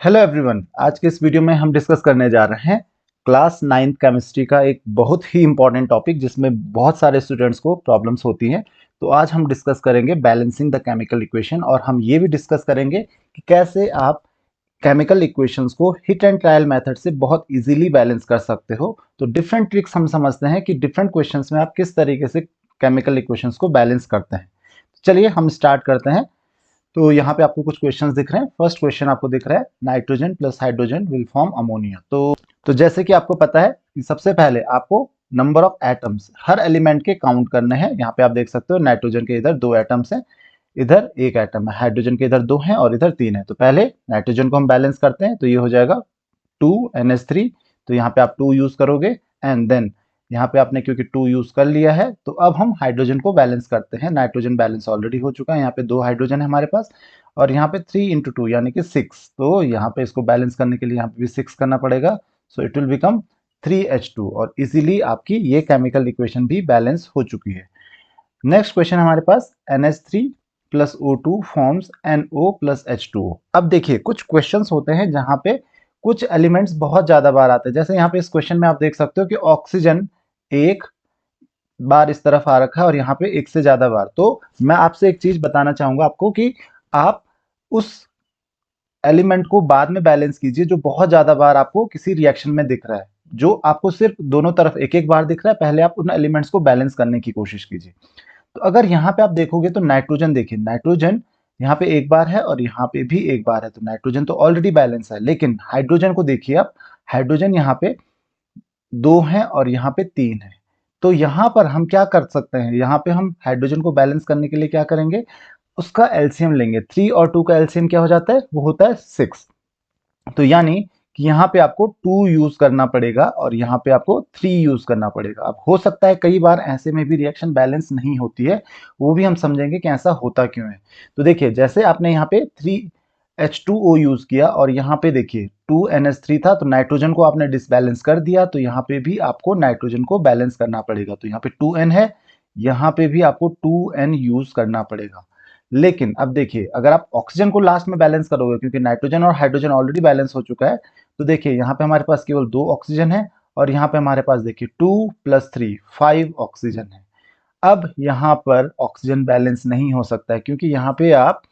Hello everyone, आज के इस वीडियो में हम डिस्कस करने जा रहे हैं क्लास 9th केमिस्ट्री का एक बहुत ही इंपॉर्टेंट टॉपिक जिसमें बहुत सारे स्टूडेंट्स को प्रॉब्लम्स होती हैं। तो आज हम डिस्कस करेंगे बैलेंसिंग द केमिकल इक्वेशन और हम ये भी डिस्कस करेंगे कि कैसे आप केमिकल इक्वेशंस को हिट एंड ट्रायल मेथड से बहुत इजीली बैलेंस कर सकते हो। तो डिफरेंट ट्रिक्स हम समझते हैं कि डिफरेंट क्वेश्चंस में आप किस तरीके से केमिकल इक्वेशंस को बैलेंस करते हैं। चलिए हम स्टार्ट करते हैं। तो यहाँ पे आपको कुछ क्वेश्चंस दिख रहे हैं। फर्स्ट क्वेश्चन आपको दिख रहा है nitrogen plus hydrogen will form ammonia. तो जैसे कि आपको पता है कि सबसे पहले आपको number of atoms her element के काउंट करने हैं। यहाँ पे आप देख सकते हो नाइट्रोजन के इधर 2 एटम्स हैं, इधर 1 एटम है, हाइड्रोजन के इधर 2 हैं और इधर 3 है। तो पहले नाइट्रोजन को हम बैलेंस करते हैं, तो ये हो जाएगा 2NH3। तो यहाँ पे आप 2 यूज करोगे एंड देन यहाँ पे आपने क्योंकि 2 यूज कर लिया है तो अब हम हाइड्रोजन को बैलेंस करते हैं। नाइट्रोजन बैलेंस ऑलरेडी हो चुका है, यहाँ पे 2 हाइड्रोजन है हमारे पास और यहाँ पे 3 इंटू 2 यानी कि 6। तो यहाँ पे इसको बैलेंस करने के लिए यहाँ पे भी 6 करना पड़ेगा। So it will become 3H2 और इजीली आपकी ये केमिकल इक्वेशन भी बैलेंस हो चुकी है। नेक्स्ट क्वेश्चन हमारे पास NH3 plus O2 forms NO plus H2O। अब देखिए कुछ क्वेश्चंस होते हैं जहाँ पे कुछ एलिमेंट्स बहुत ज्यादा बार आते हैं। जैसे यहाँ पे इस क्वेश्चन में आप देख सकते हो कि ऑक्सीजन एक बार इस तरफ आ रखा है और यहाँ पे एक से ज्यादा बार। तो मैं आपसे एक चीज बताना चाहूंगा आपको कि आप उस एलिमेंट को बाद में बैलेंस कीजिए जो बहुत ज्यादा बार आपको किसी रिएक्शन में दिख रहा है। जो आपको सिर्फ दोनों तरफ एक एक बार दिख रहा है, पहले आप उन एलिमेंट्स को बैलेंस करने की कोशिश कीजिए। तो अगर यहाँ पे आप देखोगे तो नाइट्रोजन, देखिए नाइट्रोजन यहाँ पे एक बार है और यहाँ पे भी एक बार है, तो नाइट्रोजन तो ऑलरेडी बैलेंस है। लेकिन हाइड्रोजन को देखिए आप, हाइड्रोजन यहाँ पे 2 हैं और यहाँ पे 3 है। तो यहाँ पर हम क्या कर सकते हैं, यहाँ पे हम हाइड्रोजन को बैलेंस करने के लिए क्या करेंगे, उसका एलसीएम लेंगे। 3 और 2 का एलसीएम क्या हो जाता है, वो होता है 6। तो यानी कि यहाँ पे आपको 2 यूज करना पड़ेगा और यहाँ पे आपको 3 यूज करना पड़ेगा। अब हो सकता है कई बार ऐसे में भी रिएक्शन बैलेंस नहीं होती है, वो भी हम समझेंगे कि ऐसा होता क्यों है। तो देखिए जैसे आपने यहाँ पे 3H2O यूज किया और यहाँ पे देखिए 2NH3 था, तो नाइट्रोजन को आपने डिसबैलेंस कर दिया, तो यहाँ पे भी आपको नाइट्रोजन को बैलेंस करना पड़ेगा। तो यहाँ पे 2N है, यहाँ पे भी आपको 2N यूज करना पड़ेगा। लेकिन अब देखिए अगर आप ऑक्सीजन को लास्ट में बैलेंस करोगे, क्योंकि नाइट्रोजन और हाइड्रोजन ऑलरेडी बैलेंस हो चुका है, तो देखिए यहाँ पे हमारे पास केवल 2 ऑक्सीजन है और यहाँ पे हमारे पास देखिए 2 + 3 5 ऑक्सीजन है। अब यहाँ पर ऑक्सीजन बैलेंस नहीं हो सकता है, क्योंकि यहाँ पे आप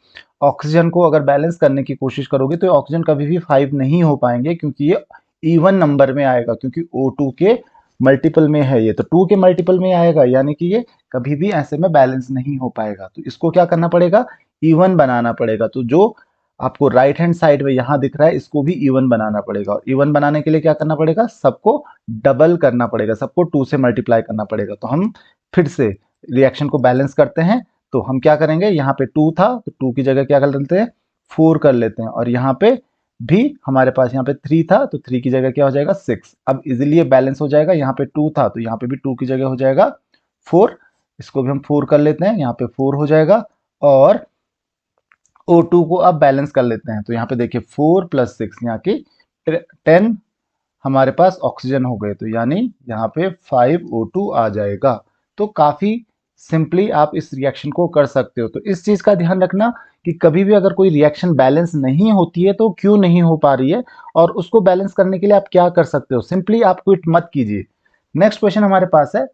ऑक्सीजन को अगर बैलेंस करने की कोशिश करोगे तो ऑक्सीजन कभी भी 5 नहीं हो पाएंगे, क्योंकि ये इवन नंबर में आएगा, क्योंकि O2 के मल्टीपल में है ये, तो 2 के मल्टीपल में आएगा, यानी कि ये कभी भी ऐसे में बैलेंस नहीं हो पाएगा। तो इसको क्या करना पड़ेगा, इवन बनाना पड़ेगा। तो जो आपको राइट हैंड साइड में यहाँ दिख रहा है इसको भी इवन बनाना पड़ेगा, और इवन बनाने के लिए क्या करना पड़ेगा, सबको डबल करना पड़ेगा, सबको 2 से मल्टीप्लाई करना पड़ेगा। तो हम फिर से रिएक्शन को बैलेंस करते हैं। तो हम क्या करेंगे, यहाँ पे 2 था तो 2 की जगह क्या कर लेते हैं, 4 कर लेते हैं, और यहाँ पे भी हमारे पास यहाँ पे 3 था तो 3 की जगह क्या हो जाएगा, 6। अब इजीली ये बैलेंस हो जाएगा। यहाँ पे 2 था तो यहाँ पे भी 2 की जगह हो जाएगा 4, इसको भी हम 4 कर लेते हैं, यहाँ पे 4 हो जाएगा। और O2 को अब बैलेंस कर लेते हैं, तो यहाँ पे देखिए 4 + 6 यहाँ की 10 हमारे पास ऑक्सीजन हो गए, तो यानी यहाँ पे 5O2 आ जाएगा। तो काफी सिंपली आप इस रिएक्शन को कर सकते हो। तो इस चीज का ध्यान रखना कि कभी भी अगर कोई रिएक्शन बैलेंस नहीं होती है तो क्यों नहीं हो पा रही है, और उसको बैलेंस करने के लिए आप क्या कर सकते हो, सिंपली आप क्विट मत कीजिए। नेक्स्ट क्वेश्चन हमारे पास है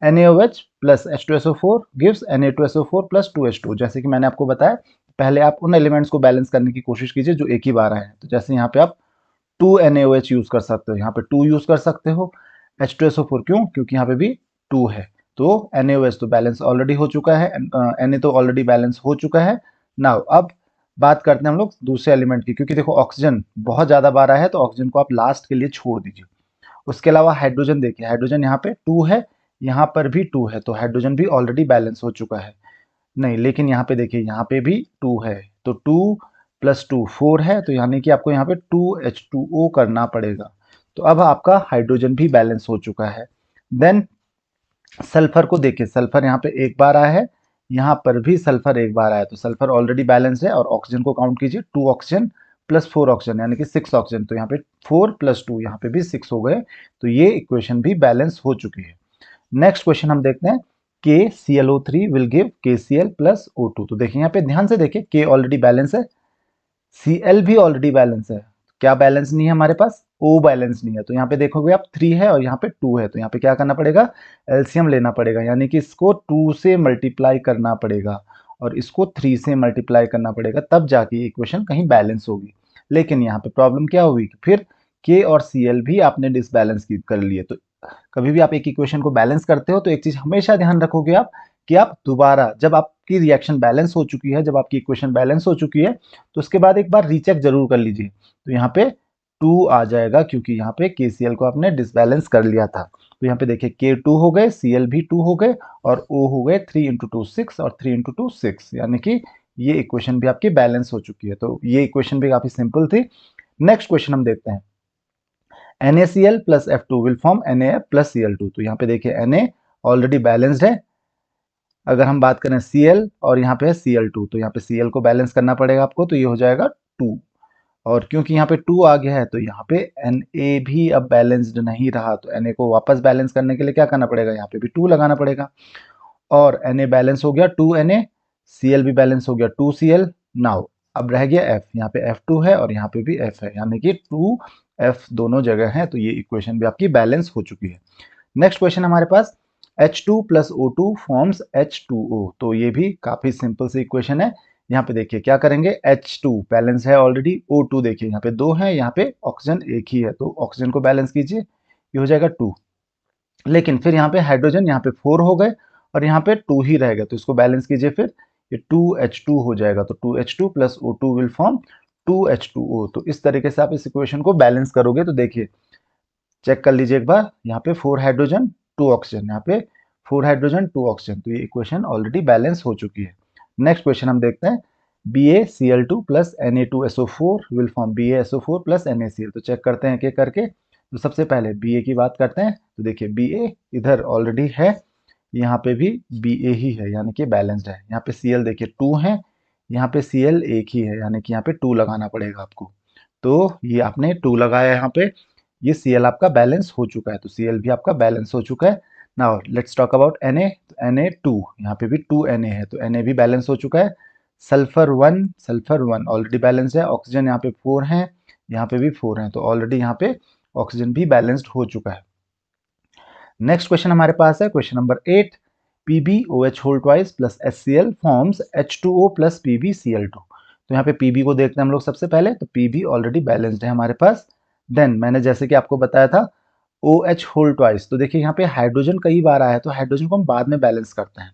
NaOH plus H2SO4 gives Na2SO4 plus 2H2। जैसे कि मैंने आपको बताया, पहले आप उन एलिमेंट्स को बैलेंस करने की कोशिश कीजिए जो एक ही बार आए हैं। तो जैसे यहाँ पे आप 2NaOH यूज कर सकते हो, यहाँ पे 2 यूज कर सकते हो। H2SO4 क्यों, क्योंकि यहाँ पे भी 2 है। तो NaOH तो बैलेंस ऑलरेडी हो चुका है, Na तो ऑलरेडी बैलेंस हो चुका है। नाउ अब बात करते हैं हम लोग दूसरे एलिमेंट की, क्योंकि देखो ऑक्सीजन बहुत ज्यादा बार आया है तो ऑक्सीजन को आप लास्ट के लिए छोड़ दीजिए। उसके अलावा हाइड्रोजन देखिए, हाइड्रोजन यहाँ पे 2 है, यहाँ पर भी 2 है, तो हाइड्रोजन भी ऑलरेडी बैलेंस हो चुका है। नहीं, लेकिन यहाँ पे देखिए यहाँ पे भी 2 है, तो 2 + 2 4 है, तो यानी कि आपको यहाँ पे 2H2O करना पड़ेगा। तो अब आपका हाइड्रोजन भी बैलेंस हो चुका है। देन सल्फर को देखिए, सल्फर यहाँ पे एक बार आया है, यहाँ पर भी सल्फर एक बार आया, तो सल्फर ऑलरेडी बैलेंस है। और ऑक्सीजन को काउंट कीजिए, 2 ऑक्सीजन + 4 ऑक्सीजन यानी कि 6 ऑक्सीजन, तो यहाँ पे 4 + 2 यहाँ पे भी 6 हो गए। तो ये इक्वेशन भी बैलेंस हो चुकी है। नेक्स्ट क्वेश्चन हम देखते हैं, KClO3 will give KCl + O2। तो देखिए यहाँ पे ध्यान से देखिए, K ऑलरेडी बैलेंस है, Cl भी ऑलरेडी बैलेंस है, क्या बैलेंस नहीं है हमारे पास? O बैलेंस नहीं है। तो यहाँ पे देखोगे आप 3 है और यहाँ पे 2 है, तो यहाँ पे क्या करना पड़ेगा? एलसीएम लेना पड़ेगा, यानी कि इसको 2 से मल्टीप्लाई करना पड़ेगा और इसको 3 से मल्टीप्लाई करना पड़ेगा, तब जाके इक्वेशन कहीं बैलेंस होगी। लेकिन यहाँ पे प्रॉब्लम क्या हुई कि फिर K और Cl भी आपने डिसबैलेंस कर लिए। तो कभी भी आप एक इक्वेशन को बैलेंस करते हो तो एक चीज हमेशा ध्यान रखोगे आप कि आप दोबारा, जब आपकी रिएक्शन बैलेंस हो चुकी है, जब आपकी इक्वेशन बैलेंस हो चुकी है, तो उसके बाद एक बार रीचेक जरूर कर लीजिए। तो यहाँ पे 2 आ जाएगा क्योंकि यहाँ पे KCl को आपने डिसबैलेंस कर लिया था। तो यहाँ पे देखिए K2 हो गए, Cl भी 2 हो गए और O हो गए 3 इंटू 2 6 और 3 इंटू 2 6, यानी कि ये इक्वेशन भी आपकी बैलेंस हो चुकी है। तो ये इक्वेशन भी काफी सिंपल थी। नेक्स्ट क्वेश्चन हम देखते हैं। NaCl plus F2 will form NaF plus Cl2। तो यहाँ पे देखिए Na ऑलरेडी बैलेंस्ड है। अगर हम बात करें Cl और यहाँ पे है Cl2, तो यहाँ पे Cl को बैलेंस करना पड़ेगा आपको, तो ये हो जाएगा 2। और क्योंकि यहाँ पे 2 आ गया है तो यहाँ पे Na भी अब बैलेंस्ड नहीं रहा, तो Na को वापस बैलेंस करने के लिए क्या करना पड़ेगा? यहाँ पे भी 2 लगाना पड़ेगा। और Na बैलेंस हो गया 2Na, Cl भी बैलेंस हो गया 2Cl। नाउ अब रह गया F, यहाँ पे F2 है और यहाँ पे भी F है, यानी कि 2F दोनों जगह है, तो ये इक्वेशन भी आपकी बैलेंस हो चुकी है। नेक्स्ट क्वेश्चन हमारे पास H2 plus O2 forms H2O। तो ये भी काफी सिंपल सी इक्वेशन है। यहाँ पे देखिए क्या करेंगे, H2 बैलेंस है ऑलरेडी, O2 देखिए यहाँ पे 2 है, यहाँ पे ऑक्सीजन एक ही है, तो ऑक्सीजन को बैलेंस कीजिए, ये हो जाएगा 2। लेकिन फिर यहाँ पे हाइड्रोजन यहाँ पे 4 हो गए और यहाँ पे 2 ही रह गए, तो इसको बैलेंस कीजिए, फिर ये 2H2 हो जाएगा। तो 2H2 plus O2 will form 2H2O। तो इस तरीके से आप इस इक्वेशन को बैलेंस करोगे। तो देखिए चेक कर लीजिए एक बार, यहाँ पे 4 हाइड्रोजन 2 ऑक्सीजन, यहाँ पे 4 हाइड्रोजन 2 ऑक्सीजन, तो ये इक्वेशन ऑलरेडी बैलेंस हो चुकी है। नेक्स्ट क्वेश्चन हम देखते हैं। BaCl2 plus Na2SO4 will form BaSO4 plus NaCl। तो चेक करते हैं एक एक करके। तो सबसे पहले Ba की बात करते हैं। तो देखिए Ba इधर ऑलरेडी है, यहाँ पे भी Ba ही है, यानी कि बैलेंस्ड है। यहाँ पे Cl देखिए 2 है, यहाँ पे Cl एक ही है, यानी कि यहाँ पे 2 लगाना पड़ेगा आपको। तो ये आपने 2 लगाया यहाँ पे, ये Cl आपका बैलेंस हो चुका है, तो Cl भी आपका बैलेंस हो चुका है। Now let's talk about Na। तो Na2, यहाँ पे भी 2 Na है, तो Na भी बैलेंस हो चुका है। सल्फर 1 ऑलरेडी बैलेंस है। ऑक्सीजन यहाँ पे 4 है, यहाँ पे भी 4 है, तो ऑलरेडी यहाँ पे ऑक्सीजन भी बैलेंस्ड हो चुका है। नेक्स्ट क्वेश्चन हमारे पास है question number 8। PbOH whole twice plus HCl forms H2O plus PbCl2। तो यहाँ पे Pb को देखते हैं हम लोग सबसे पहले। तो Pb ऑलरेडी बैलेंस्ड है हमारे पास। देन मैंने जैसे कि आपको बताया था OH होल ट्वाइस, तो देखिए यहाँ पे हाइड्रोजन कई बार आया है, तो हाइड्रोजन को हम बाद में बैलेंस करते हैं,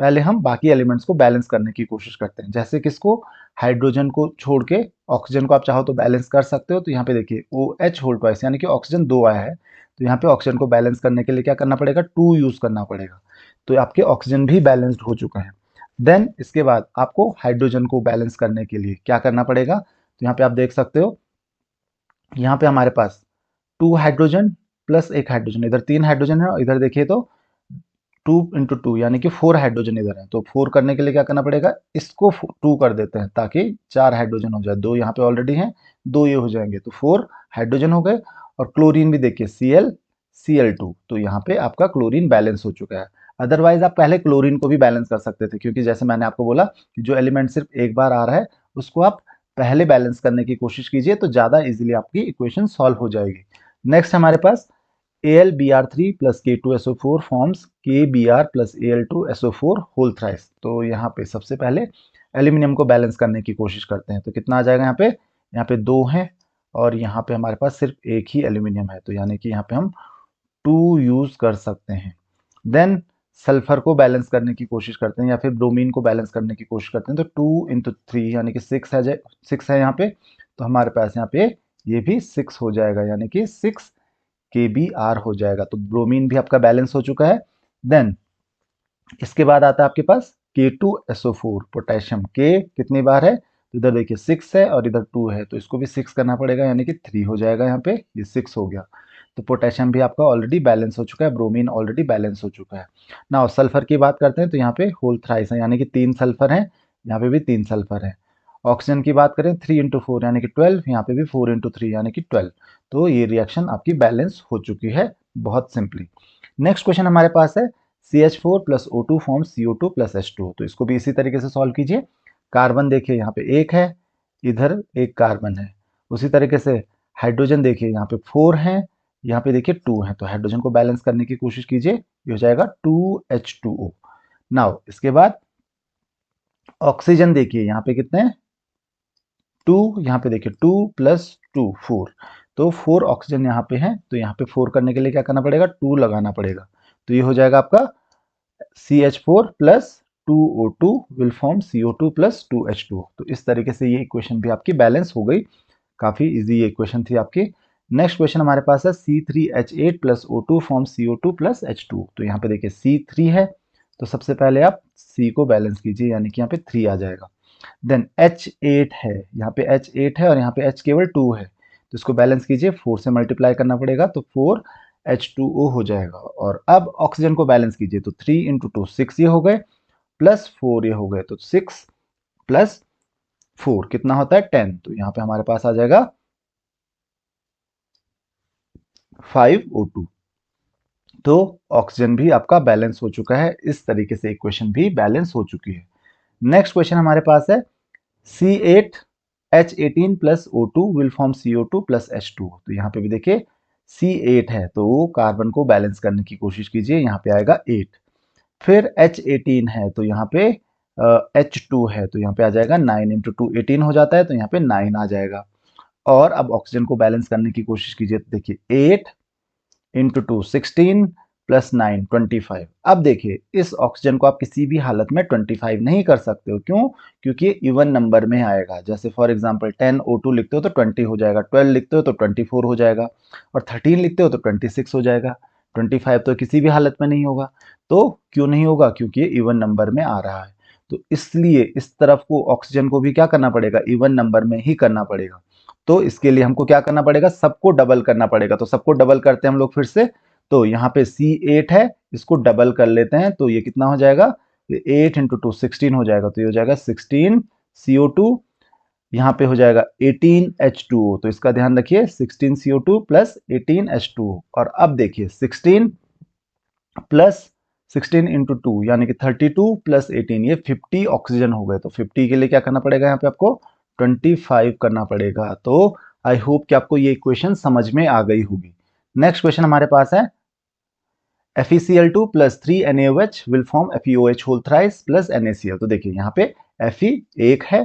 पहले हम बाकी एलिमेंट्स को बैलेंस करने की कोशिश करते हैं। जैसे किसको? हाइड्रोजन को छोड़ के ऑक्सीजन को आप चाहो तो बैलेंस कर सकते हो। तो यहाँ पे देखिए OH होल ट्वाइस, यानी कि ऑक्सीजन 2 आया है, तो यहाँ पे ऑक्सीजन को बैलेंस करने के लिए क्या करना पड़ेगा? 2 यूज करना पड़ेगा, तो आपके ऑक्सीजन भी बैलेंस्ड हो चुका है। देन इसके बाद आपको हाइड्रोजन को बैलेंस करने के लिए क्या करना पड़ेगा? तो यहाँ पे आप देख सकते हो, यहाँ पे हमारे पास 2 हाइड्रोजन प्लस एक हाइड्रोजन, इधर 3 हाइड्रोजन है और इधर देखिए तो 2 इंटू 2, यानी कि 4 हाइड्रोजन इधर है। तो 4 करने के लिए क्या करना पड़ेगा? इसको 2 कर देते हैं ताकि 4 हाइड्रोजन हो जाए। 2 यहाँ पे ऑलरेडी हैं, 2 ये हो जाएंगे, तो 4 हाइड्रोजन हो गए। और क्लोरीन भी देखिए Cl Cl2, तो यहाँ पे आपका क्लोरीन बैलेंस हो चुका है। अदरवाइज आप पहले क्लोरीन को भी बैलेंस कर सकते थे, क्योंकि जैसे मैंने आपको बोला कि जो एलिमेंट सिर्फ एक बार आ रहा है उसको आप पहले बैलेंस करने की कोशिश कीजिए, तो ज़्यादा इजीली आपकी इक्वेशन सॉल्व हो जाएगी। नेक्स्ट हमारे पास AlBr3 plus K2SO4 forms KBr plus Al2SO4 whole thrice. तो यहाँ पे सबसे पहले एल्यूमिनियम को बैलेंस करने की कोशिश करते हैं। तो कितना आ जाएगा यहाँ पे 2 है और यहाँ पे हमारे पास सिर्फ एक ही एल्यूमिनियम है, तो यानी कि यहाँ पे हम 2 यूज कर सकते हैं। देन सल्फर को बैलेंस करने की कोशिश करते हैं या फिर ब्रोमीन को बैलेंस करने की कोशिश करते हैं। तो 2 इंटू 3 यानी कि 6 है, 6 है यहाँ पे, तो हमारे पास यहाँ पे ये भी 6 हो जाएगा, यानी कि 6 KBr हो जाएगा। तो ब्रोमीन भी आपका बैलेंस हो चुका है। देन इसके बाद आता है आपके पास K2SO4 पोटेशियम। K कितनी बार है? तो इधर देखिए 6 है और इधर 2 है, तो इसको भी 6 करना पड़ेगा, यानी कि 3 हो जाएगा, यहाँ पे ये 6 हो गया। तो पोटेशियम भी आपका ऑलरेडी बैलेंस हो चुका है, ब्रोमीन ऑलरेडी बैलेंस हो चुका है। ना सल्फर की बात करते हैं, तो यहाँ पे होल थ्राइस है, यानी कि 3 सल्फर है, यहाँ पे भी 3 सल्फर है। ऑक्सीजन की बात करें 3 इंटू 4 यानी कि 12, यहाँ पे भी 4 इंटू 3 यानी कि 12। तो ये रिएक्शन आपकी बैलेंस हो चुकी है बहुत सिंपली। नेक्स्ट क्वेश्चन हमारे पास है CH4 plus O2 form CO2 plus H2O। तो इसको भी इसी तरीके से सॉल्व कीजिए। कार्बन देखिए यहाँ पे एक है, इधर एक कार्बन है, उसी तरीके से हाइड्रोजन देखिए यहाँ पे 4 हैं, यहाँ पे देखिए 2 हैं, तो हाइड्रोजन को बैलेंस करने की कोशिश कीजिए, ये हो जाएगा 2H2O। नाउ इसके बाद ऑक्सीजन देखिए यहाँ पे कितने हैं, 2, यहाँ पे देखिए 2 प्लस 2 4, तो 4 ऑक्सीजन यहाँ पे हैं, तो यहाँ पे 4 करने के लिए क्या करना पड़ेगा, 2 लगाना पड़ेगा, तो ये हो जाएगा आपका CH4 plus 2O2 will form CO2 plus 2H2O। तो इस तरीके से ये इक्वेशन भी आपकी बैलेंस हो गई। काफ़ी इजी ये इक्वेशन थी आपकी। नेक्स्ट क्वेश्चन हमारे पास है C3H8 plus O2 form CO2 plus H2O। तो यहाँ पे देखिए C3 है, तो सबसे पहले आप C को बैलेंस कीजिए, यानी कि यहाँ पे 3 आ जाएगा। देन H8 है, यहाँ पे H8 है और यहाँ पे H केवल 2 है, तो इसको बैलेंस कीजिए, 4 से मल्टीप्लाई करना पड़ेगा, तो 4H2O हो जाएगा। और अब ऑक्सीजन को बैलेंस कीजिए, तो 3 इंटू 2 6 ये हो गए, प्लस 4 ये हो गए, तो 6 प्लस 4 कितना होता है 10, तो यहाँ पे हमारे पास आ जाएगा 5O2। तो ऑक्सीजन भी आपका बैलेंस हो चुका है, इस तरीके से इक्वेशन भी बैलेंस हो चुकी है। नेक्स्ट क्वेश्चन हमारे पास है C8H18 plus O2 will form CO2 plus H2। तो यहाँ पे भी देखिए C8 है, तो कार्बन को बैलेंस करने की कोशिश कीजिए, यहाँ पे आएगा 8। फिर H18 है, तो यहाँ पे H2 है, तो यहाँ पे आ जाएगा 9 इंटू 2 18 हो जाता है, तो यहाँ पे 9 आ जाएगा। और अब ऑक्सीजन को बैलेंस करने की कोशिश कीजिए, तो देखिए 8 इंटू 2 16 प्लस 9 25। अब देखिए इस ऑक्सीजन को आप किसी भी हालत में 25 नहीं कर सकते हो, क्यों, क्योंकि ये इवन नंबर में आएगा। जैसे फॉर एग्जांपल 10O2 लिखते हो तो 20 हो जाएगा, 12 लिखते हो तो 24 हो जाएगा, और 13 लिखते हो तो 26 हो जाएगा। 25 तो किसी भी हालत में नहीं होगा। तो क्यों नहीं होगा, क्योंकि ये इवन नंबर में आ रहा है, तो इसलिए इस तरफ को ऑक्सीजन को भी क्या करना पड़ेगा, इवन नंबर में ही करना पड़ेगा। तो इसके लिए हमको क्या करना पड़ेगा, सबको डबल करना पड़ेगा। तो सबको डबल करते हैं हम लोग फिर से, तो यहाँ पे C8 है, इसको डबल कर लेते हैं, तो ये कितना हो जाएगा, 8 इंटू 2 16 हो जाएगा, तो ये हो जाएगा 16 CO2, यहाँ पे हो जाएगा 18 H2O। तो इसका ध्यान रखिए, 16 CO2 प्लस 18 H2O। और अब देखिए 16 प्लस 16 इंटू 2 यानी कि 32 प्लस 18, ये 50 ऑक्सीजन हो गए। तो 50 के लिए क्या करना पड़ेगा, यहाँ पे आपको 25 करना पड़ेगा। तो आई होप कि आपको ये इक्वेशन समझ में आ गई होगी। नेक्स्ट क्वेश्चन हमारे पास है FeCl2 plus 3NaOH will form FeOH whole thrice plus NaCl। तो देखिए यहाँ पे Fe एक है,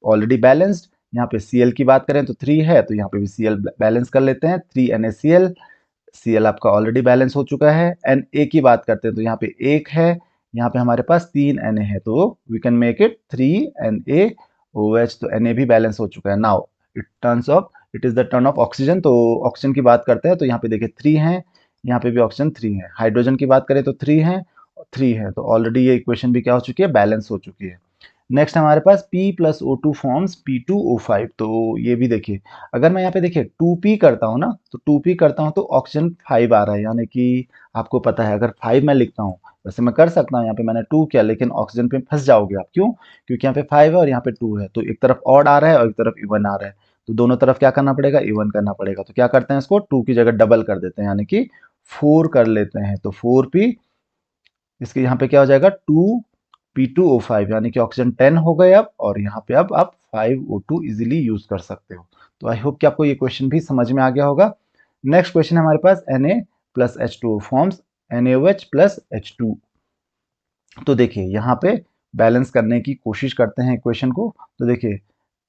ऑलरेडी बैलेंस्ड। यहाँ पे Cl की बात करें तो 3 है, तो यहाँ पे भी Cl बैलेंस कर लेते हैं, 3NaCl। Cl आपका ऑलरेडी बैलेंस हो चुका है। Na की बात करते हैं तो यहाँ पे एक है, यहाँ पे हमारे पास 3 Na है, तो we can make it 3NaOH। तो Na भी बैलेंस हो चुका है। Now it is the turn off oxygen. तो ऑक्सीजन की बात करते हैं तो यहाँ पे देखिए 3 है, यहाँ पे भी ऑक्सीजन 3 है। हाइड्रोजन की बात करें तो 3 है, 3 है, तो ऑलरेडी ये इक्वेशन भी क्या हो चुकी है, बैलेंस हो चुकी है। नेक्स्ट हमारे पास P plus O2 forms P2O5। तो ये भी देखिए, अगर मैं यहाँ पे देखिए 2P करता हूँ ना, तो 2P करता हूँ तो ऑक्सीजन 5 आ रहा है, यानी कि आपको पता है अगर 5 मैं लिखता हूँ, वैसे मैं कर सकता हूँ, यहाँ पे मैंने 2 किया, लेकिन ऑक्सीजन पे फंस जाओगे आप। क्यों, क्योंकि यहाँ पे 5 है और यहाँ पे 2 है, तो एक तरफ ऑड आ रहा है और एक तरफ इवन आ रहा है, तो दोनों तरफ क्या करना पड़ेगा, इवन करना पड़ेगा। तो क्या करते हैं, इसको 2 की जगह डबल कर देते हैं, यानी कि 4 कर लेते हैं, तो 4P, इसके यहाँ पे क्या हो जाएगा 2P2O5, यानी कि ऑक्सीजन 10 हो गए अब, और यहाँ पे अब आप 5O2 इजीली यूज कर सकते हो। तो आई होप कि आपको ये क्वेश्चन भी समझ में आ गया होगा। नेक्स्ट क्वेश्चन हमारे पास Na plus H2O forms NaOH plus H2। तो देखिए यहाँ पे बैलेंस करने की कोशिश करते हैं इक्वेशन को। तो देखिए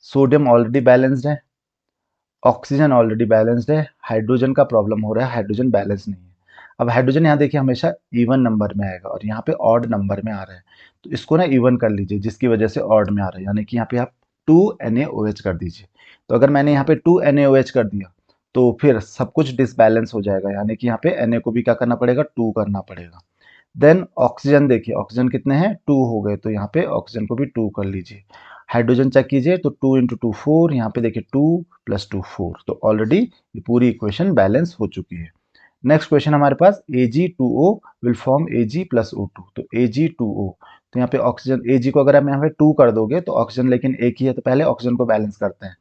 सोडियम ऑलरेडी बैलेंस्ड है, ऑक्सीजन ऑलरेडी बैलेंस्ड है, हाइड्रोजन का प्रॉब्लम हो रहा है, हाइड्रोजन बैलेंस नहीं है। अब हाइड्रोजन यहाँ देखिए हमेशा इवन नंबर में आएगा और यहाँ पे ऑड नंबर में आ रहा है, तो इसको ना इवन कर लीजिए, जिसकी वजह से ऑड में आ रहा है, यानी कि यहाँ पे आप 2NaOH कर दीजिए। तो अगर मैंने यहाँ पे 2NaOH कर दिया तो फिर सब कुछ डिसबैलेंस हो जाएगा, यानी कि यहाँ पे Na को भी क्या करना पड़ेगा, 2 करना पड़ेगा। देन ऑक्सीजन देखिए, ऑक्सीजन कितने हैं, 2 हो गए, तो यहाँ पे ऑक्सीजन को भी 2 कर लीजिए। हाइड्रोजन चेक कीजिए तो 2 इंटू 2 4, यहाँ पे देखिए 2 प्लस 2 4, तो ऑलरेडी ये पूरी इक्वेशन बैलेंस हो चुकी है। नेक्स्ट क्वेश्चन हमारे पास Ag2O will form Ag plus O2। तो Ag2O, तो यहाँ पे ऑक्सीजन Ag को अगर आप यहाँ पे 2 कर दोगे तो ऑक्सीजन लेकिन एक ही है, तो पहले ऑक्सीजन को बैलेंस करते हैं।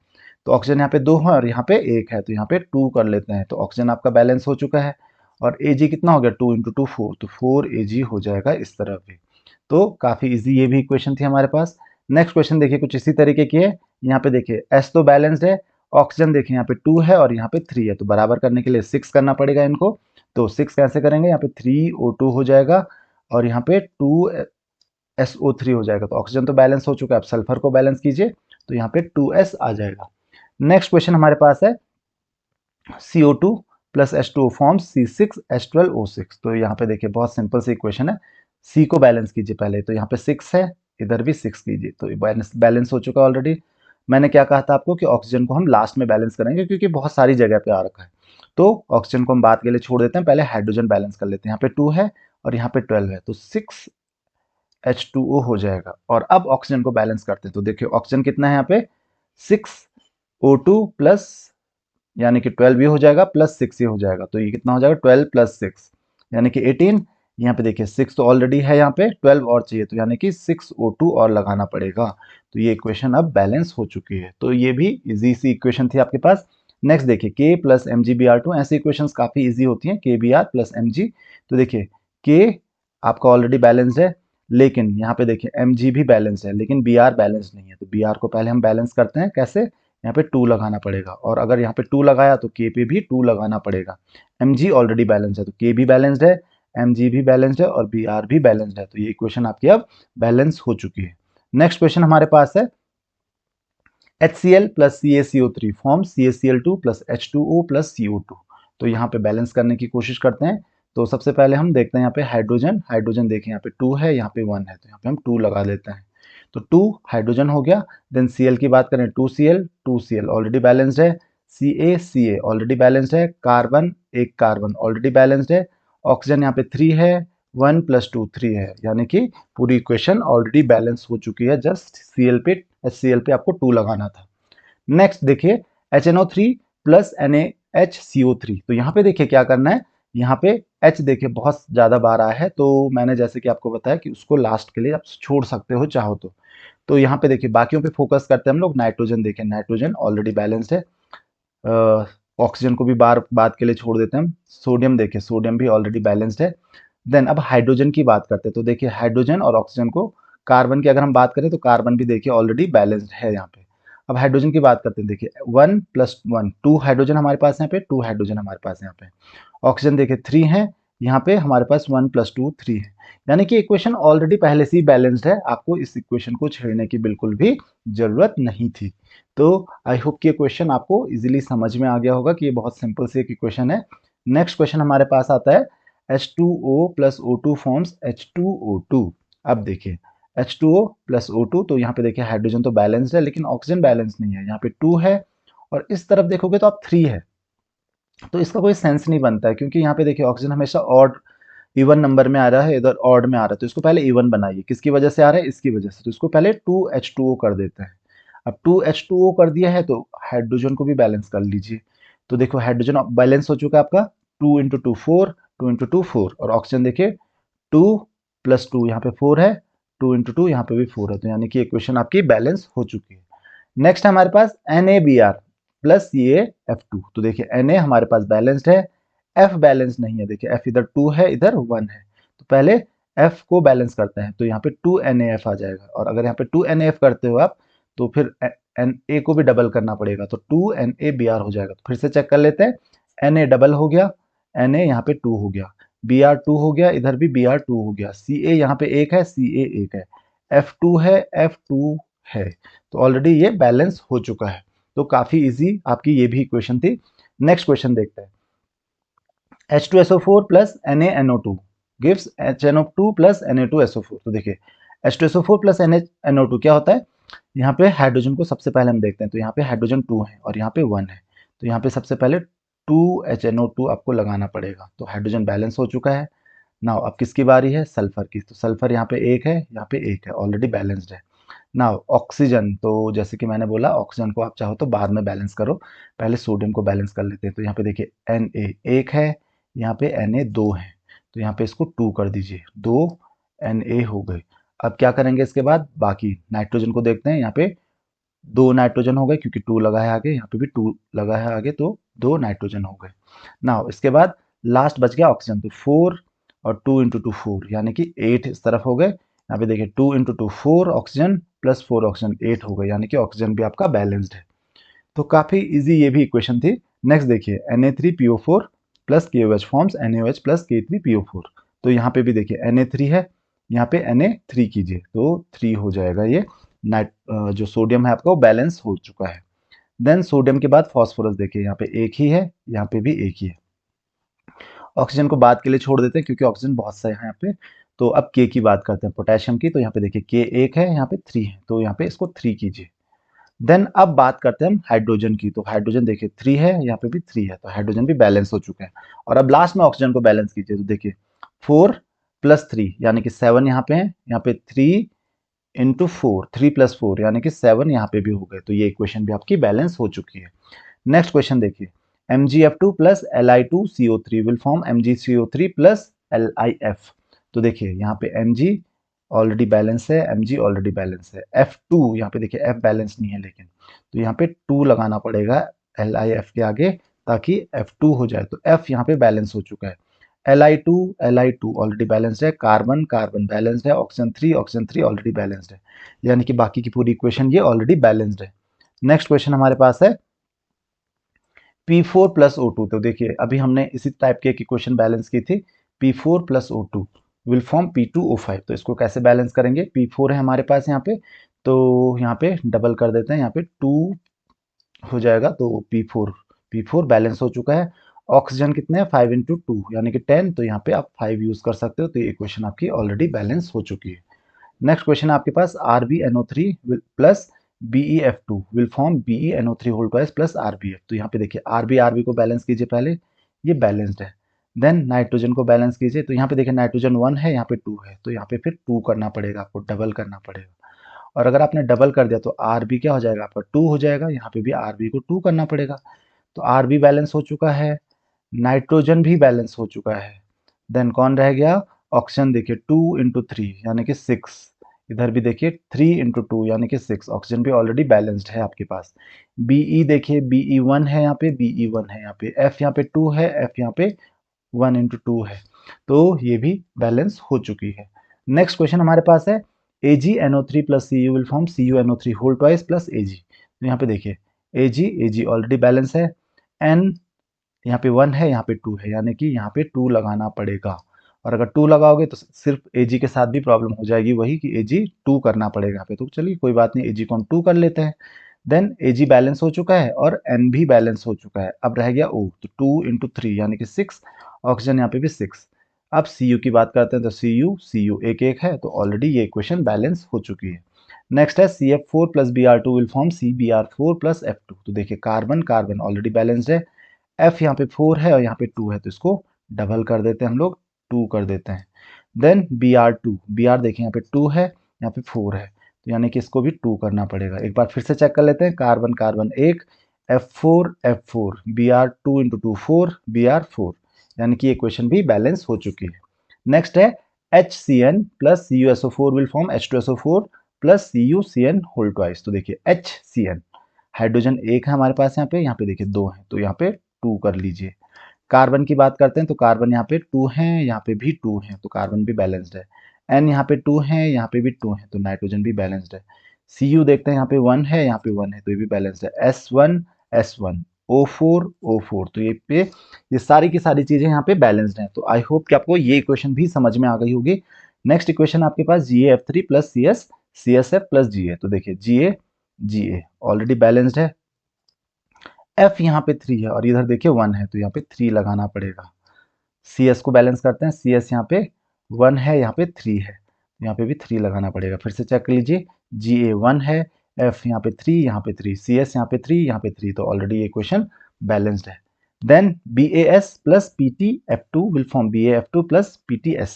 तो ऑक्सीजन यहाँ पे 2 है और यहाँ पे 1 है, तो यहाँ पे 2 कर लेते हैं, तो ऑक्सीजन आपका बैलेंस हो चुका है। और Ag कितना हो गया, 2 इंटू 2 4, तो 4Ag हो जाएगा इस तरफ भी। तो काफ़ी इजी ये भी इक्वेशन थी हमारे पास। नेक्स्ट क्वेश्चन देखिए कुछ इसी तरीके की है। यहाँ पे देखिए S तो बैलेंस्ड है ऑक्सीजन देखिए यहाँ पे 2 है और यहाँ पे 3 है, तो बराबर करने के लिए 6 करना पड़ेगा इनको। तो 6 कैसे करेंगे, यहाँ पे 3O2 हो जाएगा और यहाँ पे 2SO3 हो जाएगा। तो ऑक्सीजन तो बैलेंस हो चुका है, अब सल्फर को बैलेंस कीजिए तो यहाँ पे 2S आ जाएगा। नेक्स्ट क्वेश्चन हमारे पास है CO2 plus H2O forms C6H12O6। तो यहाँ पे देखिए बहुत सिंपल सी इक्वेशन है। C को बैलेंस कीजिए पहले, तो यहाँ पे 6 है, इधर भी 6 कीजिए, तो बैलेंस हो चुका है ऑलरेडी। मैंने क्या कहा था आपको कि ऑक्सीजन को हम लास्ट में बैलेंस करेंगे क्योंकि बहुत सारी जगह पे आ रखा है, तो ऑक्सीजन को हम बात के लिए छोड़ देते हैं, पहले हाइड्रोजन बैलेंस कर लेते हैं। यहाँ पे 2 है और यहाँ पे 12 है, तो 6H2O हो जाएगा। और अब ऑक्सीजन को बैलेंस करते हैं, तो देखिए ऑक्सीजन कितना है यहाँ पे 6O2 प्लस यानी कि 12 भी हो जाएगा प्लस 6 ये हो जाएगा, तो ये कितना हो जाएगा 12 प्लस 6 यानी कि 18। यहाँ पे देखिए 6 तो ऑलरेडी है, यहाँ पे 12 और चाहिए, तो यानी कि 6O2 और लगाना पड़ेगा। तो ये इक्वेशन अब बैलेंस हो चुकी है। तो ये भी इजी सी इक्वेशन थी आपके पास। नेक्स्ट देखिए K प्लस MgBr2, ऐसी इक्वेशंस काफी इजी होती हैं, KBr प्लस Mg। तो देखिए K आपका ऑलरेडी बैलेंस्ड है, लेकिन यहाँ पे देखिए Mg भी बैलेंस है, लेकिन Br बैलेंस नहीं है। तो Br को पहले हम बैलेंस करते हैं, कैसे, यहाँ पे 2 लगाना पड़ेगा, और अगर यहाँ पे 2 लगाया तो K पे भी 2 लगाना पड़ेगा। Mg ऑलरेडी बैलेंस है, तो K भी बैलेंस्ड है, Mg भी बैलेंस्ड है और Br भी बैलेंस्ड है। तो ये इक्वेशन आपकी अब बैलेंस हो चुकी है। नेक्स्ट क्वेश्चन हमारे पास है HCl plus CaCO3 form CaCl2 plus H2O plus CO2। तो यहाँ पे बैलेंस करने की कोशिश करते हैं। तो सबसे पहले हम देखते हैं यहाँ पे हाइड्रोजन देखिए यहाँ पे 2 है, यहाँ पे 1 है, तो यहाँ पे हम 2 लगा देते हैं। तो 2 हाइड्रोजन हो गया। देन Cl की बात करें, 2Cl ऑलरेडी बैलेंस्ड है, Ca ऑलरेडी बैलेंस्ड है, कार्बन एक कार्बन ऑलरेडी बैलेंस्ड है, ऑक्सीजन यहाँ पे 3 है, 1 प्लस 2 3 है, यानी कि पूरी इक्वेशन ऑलरेडी बैलेंस हो चुकी है। जस्ट HCl पे आपको 2 लगाना था। नेक्स्ट देखिए HNO3 प्लस NaHCO3। तो यहाँ पे देखिए क्या करना है, यहाँ पे H देखिए बहुत ज़्यादा बार आया है, तो मैंने जैसे कि आपको बताया कि उसको लास्ट के लिए आप छोड़ सकते हो चाहो तो। तो यहाँ पे देखिए बाकियों पे फोकस करते हैं हम लोग। नाइट्रोजन देखिए, नाइट्रोजन ऑलरेडी बैलेंस्ड है, ऑक्सीजन को भी बात के लिए छोड़ देते हैं हम। सोडियम देखिए, सोडियम भी ऑलरेडी बैलेंस्ड है। देन अब हाइड्रोजन की बात करते हैं, तो देखिए हाइड्रोजन और ऑक्सीजन को, कार्बन की अगर हम बात करें तो कार्बन भी देखिए ऑलरेडी बैलेंस्ड है यहाँ पे। अब हाइड्रोजन की बात करते हैं, देखिए 1 प्लस 1 2 हाइड्रोजन हमारे पास यहाँ पे, 2 हाइड्रोजन हमारे पास यहाँ पे। ऑक्सीजन देखिए 3 है, यहाँ पे हमारे पास 1 प्लस 2 3 है, यानी कि इक्वेशन ऑलरेडी पहले से ही बैलेंस्ड है, आपको इस इक्वेशन को छेड़ने की बिल्कुल भी जरूरत नहीं थी। तो आई होप कि ये क्वेश्चन आपको इजीली समझ में आ गया होगा कि ये बहुत सिंपल सी एक इक्वेशन है। नेक्स्ट क्वेश्चन हमारे पास आता है H2O plus O2 forms H2O2। अब देखिए H2O प्लस O2, तो यहाँ पे देखिए हाइड्रोजन तो बैलेंस्ड है लेकिन ऑक्सीजन बैलेंस नहीं है, यहाँ पे 2 है और इस तरफ देखोगे तो आप 3 है। तो इसका कोई सेंस नहीं बनता है, क्योंकि यहाँ पे देखिए ऑक्सीजन हमेशा ऑड इवन नंबर में आ रहा है, इधर ऑड में आ रहा है, तो इसको पहले इवन बनाइए। किसकी वजह से आ रहा है, इसकी वजह से, तो इसको पहले 2H2O कर देते हैं। अब 2H2O कर दिया है तो हाइड्रोजन को भी बैलेंस कर लीजिए। तो देखो हाइड्रोजन बैलेंस हो चुका है आपका, 2 इंटू 2 4, 2 इंटू 2 4, और ऑक्सीजन देखिए 2 प्लस 2 यहाँ पे 4 है, 2 इंटू 2 यहाँ पे भी 4 है, तो यानी कि इक्वेशन आपकी बैलेंस हो चुकी है। नेक्स्ट हमारे पास NaBr प्लस CaF2। तो देखिए Na हमारे पास बैलेंस्ड है, F बैलेंस नहीं है, देखिए F इधर 2 है, इधर 1 है, तो पहले F को बैलेंस करते हैं, तो यहाँ पे 2NaF आ जाएगा। और अगर यहाँ पे 2NaF करते हो आप तो फिर Na को भी डबल करना पड़ेगा, तो 2NaBr हो जाएगा। तो फिर से चेक कर लेते हैं, Na डबल हो गया, Na यहाँ पे 2 हो गया, Br 2 हो गया, इधर भी Br 2 हो गया, Ca यहाँ पे 1 है, Ca 1 है, F2 है, F2 है, तो ऑलरेडी ये बैलेंस हो चुका है। तो काफी इजी आपकी ये भी इक्वेशन थी। नेक्स्ट क्वेश्चन देखते हैं, H2SO4 plus NaNO2 gives HNO2 plus Na2SO4। तो देखिए H2SO4 प्लस NaNO2 क्या होता है, यहाँ पे हाइड्रोजन को सबसे पहले हम देखते हैं, तो यहाँ पे हाइड्रोजन 2 है और यहाँ पे 1 है, तो यहाँ पे सबसे पहले 2HNO2 आपको लगाना पड़ेगा। तो हाइड्रोजन बैलेंस हो चुका है। नाउ अब किसकी बारी है, सल्फर की। तो सल्फर यहाँ पे 1 है, यहाँ पे 1 है, ऑलरेडी बैलेंस्ड है। नाउ ऑक्सीजन, तो जैसे कि मैंने बोला ऑक्सीजन को आप चाहो तो बाद में बैलेंस करो, पहले सोडियम को बैलेंस कर लेते हैं। तो यहाँ पे देखिए Na 1 है, यहाँ पे Na 2 है, तो यहाँ पे इसको 2 कर दीजिए, 2 Na हो गए। अब क्या करेंगे इसके बाद, बाकी नाइट्रोजन को देखते हैं। यहाँ पे 2 नाइट्रोजन हो गए क्योंकि 2 लगा है आगे, यहाँ पे भी 2 लगा है आगे, तो 2 नाइट्रोजन हो गए। नाउ इसके बाद लास्ट बच गया ऑक्सीजन, तो 4 और 2 इंटू 2 4 यानी कि 8 इस तरफ हो गए। यहाँ पे देखिए 2 इंटू 2 4 ऑक्सीजन प्लस 4 ऑक्सीजन 8 हो गए, यानी कि ऑक्सीजन भी आपका बैलेंस्ड है। तो काफी इजी ये भी इक्वेशन थी। नेक्स्ट देखिए Na3PO4 plus KOH forms NaOH plus K3PO4। तो यहाँ पे भी देखिए Na3 है, यहाँ पे Na3 कीजिए तो 3 हो जाएगा। ये जो सोडियम है आपका वो बैलेंस हो चुका है। देन सोडियम के बाद फॉस्फोरस देखिए यहाँ पे एक ही है, यहाँ पे भी एक ही है। ऑक्सीजन को बाद के लिए छोड़ देते हैं क्योंकि ऑक्सीजन बहुत सा है यहाँ पे। तो अब के की बात करते हैं पोटेशियम की। तो यहाँ पे देखिए के एक है, यहाँ पे 3 है, तो यहाँ पे इसको 3 कीजिए। देन अब बात करते हैं हम हाइड्रोजन की। तो हाइड्रोजन देखिए 3 है, यहाँ पे भी 3 है, तो हाइड्रोजन भी बैलेंस हो चुके हैं। और अब लास्ट में ऑक्सीजन को बैलेंस कीजिए। तो देखिए 4 प्लस 3 यानी कि 7 यहाँ पे है, यहाँ पे 3 इंटू 4, 3 प्लस 4 यानी कि 7 यहाँ पे भी हो गए। तो ये इक्वेशन भी आपकी बैलेंस हो चुकी है। नेक्स्ट क्वेश्चन देखिए MgF2 plus Li2CO3 will form MgCO3 plus LiF। तो देखिए यहाँ पे Mg ऑलरेडी बैलेंस है, Mg ऑलरेडी बैलेंस है। F2 यहाँ पे देखिए F बैलेंस नहीं है लेकिन, तो यहाँ पे 2 लगाना पड़ेगा LiF के आगे ताकि F2 हो जाए। तो F यहाँ पे बैलेंस हो चुका है। Li2 ऑलरेडी बैलेंस्ड है, कार्बन कार्बन बैलेंस्ड है, ऑक्सीजन 3 ऑलरेडी बैलेंस्ड है, यानी कि बाकी की पूरी इक्वेशन ये ऑलरेडी बैलेंस्ड है। नेक्स्ट क्वेश्चन हमारे पास है P4 प्लस O2। तो देखिए अभी हमने इसी टाइप की एक इक्वेशन बैलेंस की थी, P4 plus O2 will form P2O5। तो इसको कैसे बैलेंस करेंगे, P4 है हमारे पास यहाँ पे, तो यहाँ पे डबल कर देते हैं, यहाँ पे 2 हो जाएगा। तो P4 बैलेंस हो चुका है। ऑक्सीजन कितने हैं 5 इंटू 2 यानी कि 10, तो यहाँ पे आप 5 यूज कर सकते हो। तो ये इक्वेशन आपकी ऑलरेडी बैलेंस हो चुकी है। नेक्स्ट क्वेश्चन आपके पास RbNO3 plus BeF2 will form BeNO3 whole twice plus RbF। तो यहाँ पे देखिए Rb को बैलेंस कीजिए पहले, ये बैलेंस्ड है। देन नाइट्रोजन को बैलेंस कीजिए। तो यहाँ पे देखिए नाइट्रोजन 1 है, यहाँ पे 2 है, तो यहाँ पे फिर 2 करना पड़ेगा आपको, डबल करना पड़ेगा। और अगर आपने डबल कर दिया तो Rb क्या हो जाएगा आपका 2 हो जाएगा, यहाँ पे भी Rb को 2 करना पड़ेगा। तो Rb बैलेंस हो चुका है, नाइट्रोजन भी बैलेंस हो चुका है। देन कौन रह गया, ऑक्सीजन देखिए 2 इंटू 3 यानी कि 6, इधर भी देखिए 3 इंटू 2 यानी कि 6, ऑक्सीजन भी ऑलरेडी बैलेंस्ड है आपके पास। Be देखिए Be1 है यहाँ पे, Be1 है यहाँ पे, F यहाँ पे 2 है, F यहाँ पे 1 इंटू 2 है, तो ये भी बैलेंस हो चुकी है। नेक्स्ट क्वेश्चन हमारे पास है AgNO3 plus Cu will form CuNO3 whole twice plus Ag। तो यहाँ पे देखिए Ag ऑलरेडी बैलेंस है, N यहाँ पे 1 है, यहाँ पे 2 है, यानी कि यहाँ पे 2 लगाना पड़ेगा। और अगर 2 लगाओगे तो सिर्फ Ag के साथ भी प्रॉब्लम हो जाएगी, वही कि Ag 2 करना पड़ेगा यहाँ पे। तो चलिए कोई बात नहीं, Ag को हम 2 कर लेते हैं। देन Ag बैलेंस हो चुका है और N भी बैलेंस हो चुका है। अब रह गया O, तो 2 इंटू 3 यानी कि 6, ऑक्सीजन यहाँ पे भी 6। अब Cu की बात करते हैं। तो Cu एक एक है, तो ऑलरेडी ये इक्वेशन बैलेंस हो चुकी है। नेक्स्ट है CF4 plus Br2 will form CBr4 plus F2। तो देखिए कार्बन कार्बन ऑलरेडी बैलेंस्ड है, F यहाँ पे 4 है और यहाँ पे 2 है, तो इसको डबल कर देते हैं हम लोग, 2 कर देते हैं। देन Br देखिए यहाँ पे 2 है, यहाँ पे 4 है, तो यानी कि इसको भी 2 करना पड़ेगा। एक बार फिर से चेक कर लेते हैं, कार्बन कार्बन एक, F4 Br2 इंटू 2 4 Br4, यानी कि इक्वेशन भी बैलेंस हो चुकी है। नेक्स्ट है HCN plus CuSO4 will form H2SO4 plus CuCN whole twice. तो देखिए HCN हाइड्रोजन एक है हमारे पास, यहाँ पे देखिए 2 है, तो यहाँ पे 2 कर लीजिए। कार्बन की बात करते हैं। तो कार्बन यहाँ पे 2 है, यहाँ पे भी 2 है, तो कार्बन भी बैलेंस्ड है। N यहाँ पे 2 है, यहाँ पे भी 2 है, तो नाइट्रोजन भी बैलेंस्ड है। Cu देखते हैं, यहाँ पे 1 है, यहाँ पे 1 है, तो ये भी बैलेंस्ड है। S1 O4 तो ये सारी की सारी चीजें यहाँ पे बैलेंस्ड हैं। तो आई होप कि आपको ये इक्वेशन भी समझ में आ गई होगी। नेक्स्ट इक्वेशन आपके पास GaF3 plus CSF plus Ga। तो देखिए Ga ऑलरेडी बैलेंस्ड है, F यहाँ पे 3 है और इधर देखिए 1 है, तो यहाँ पे 3 लगाना पड़ेगा। CS को बैलेंस करते हैं, CS यहाँ पे 1 है, यहाँ पे 3 है, यहाँ पे भी 3 लगाना पड़ेगा। फिर से चेक कर लीजिए, Ga 1 है, F यहाँ पे 3, यहाँ पे 3, CS यहाँ पे 3, यहाँ पे 3, तो ऑलरेडी ये क्वेश्चन बैलेंस्ड है। Then BaS plus PtF2 will form BaF2 plus PtS।